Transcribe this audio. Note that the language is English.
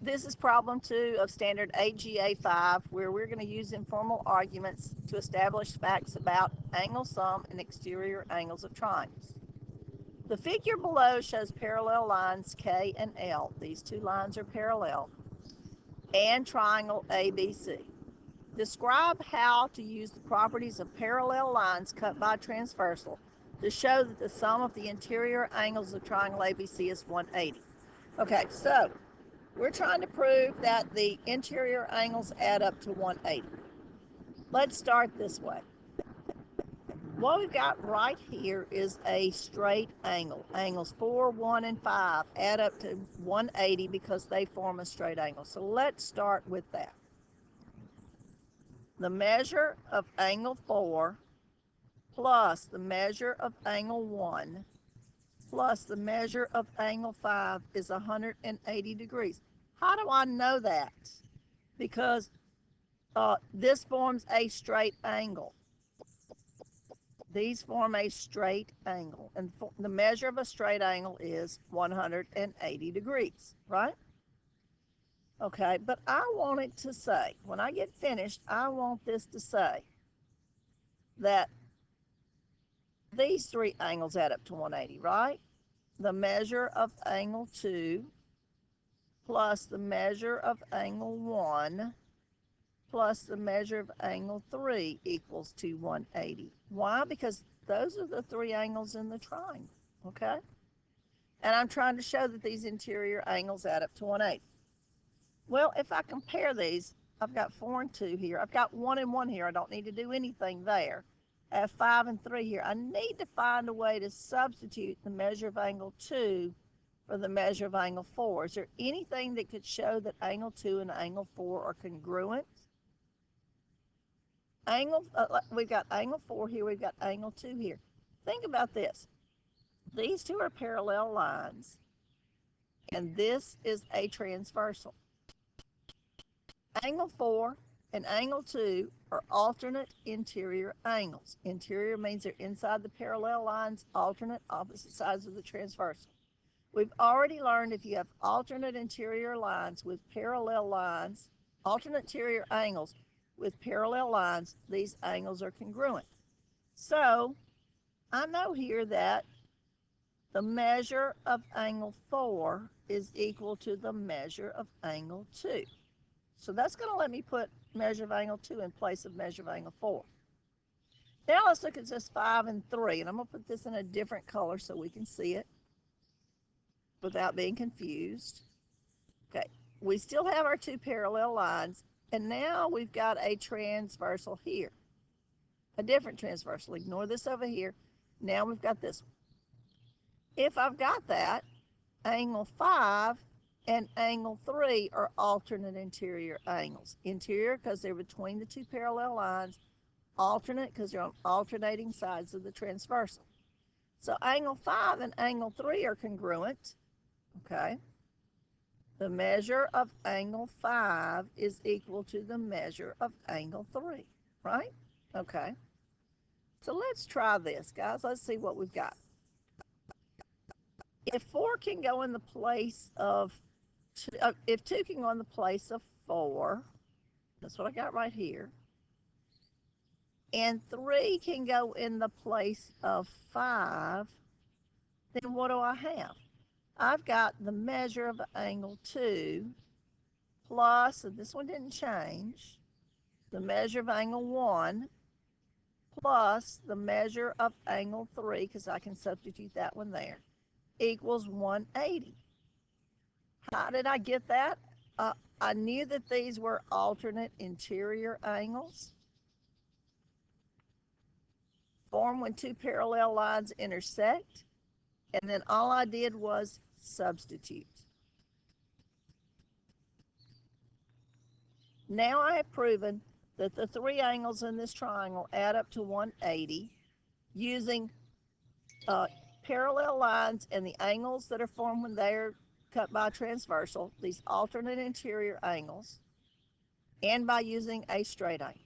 This is problem 2 of standard AGA 5, where we're going to use informal arguments to establish facts about angle sum and exterior angles of triangles. The figure below shows parallel lines K and L. These two lines are parallel, and triangle ABC. Describe how to use the properties of parallel lines cut by transversal to show that the sum of the interior angles of triangle ABC is 180. Okay, so we're trying to prove that the interior angles add up to 180. Let's start this way. What we've got right here is a straight angle. Angles 4, 1, and 5 add up to 180 because they form a straight angle. So let's start with that. The measure of angle 4 plus the measure of angle 1 plus the measure of angle 5 is 180 degrees. How do I know that? Because this forms a straight angle. These form a straight angle, and the measure of a straight angle is 180 degrees, right? Okay, but I want it to say, when I get finished, I want this to say that these three angles add up to 180, right? The measure of angle 2 plus the measure of angle 1 plus the measure of angle 3 equals to 180. Why? Because those are the three angles in the triangle, okay? And I'm trying to show that these interior angles add up to 180. Well, if I compare these, I've got 4 and 2 here. I've got 1 and 1 here. I don't need to do anything there. I have 5 and 3 here. I need to find a way to substitute the measure of angle 2 for the measure of angle 4. Is there anything that could show that angle 2 and angle 4 are congruent? We've got angle 4 here, we've got angle 2 here. Think about this. These two are parallel lines, and this is a transversal. Angle 4 and angle 2 are alternate interior angles. Interior means they're inside the parallel lines, alternate opposite sides of the transversal. We've already learned if you have alternate interior lines with parallel lines, alternate interior angles with parallel lines, these angles are congruent. So I know here that the measure of angle 4 is equal to the measure of angle 2. So that's going to let me put measure of angle 2 in place of measure of angle 4. Now let's look at this 5 and 3, and I'm going to put this in a different color so we can see it without being confused. Okay, we still have our two parallel lines, and now we've got a transversal here, a different transversal. Ignore this over here. Now we've got this one. If I've got that, angle 5 and angle 3 are alternate interior angles. Interior because they're between the two parallel lines, alternate because they're on alternating sides of the transversal. So angle 5 and angle 3 are congruent, okay? The measure of angle 5 is equal to the measure of angle 3, right? Okay. So let's try this, guys. Let's see what we've got. If 4 can go in the place of, if 2 can go in the place of 4, that's what I got right here, and 3 can go in the place of 5, then what do I have? I've got the measure of angle 2 plus, and this one didn't change, the measure of angle 1 plus the measure of angle 3, because I can substitute that one there, equals 180. How did I get that? I knew that these were alternate interior angles formed when two parallel lines intersect, and then all I did was substitute. Now I have proven that the three angles in this triangle add up to 180 using parallel lines and the angles that are formed when they're cut by transversal, these alternate interior angles, and by using a straight angle.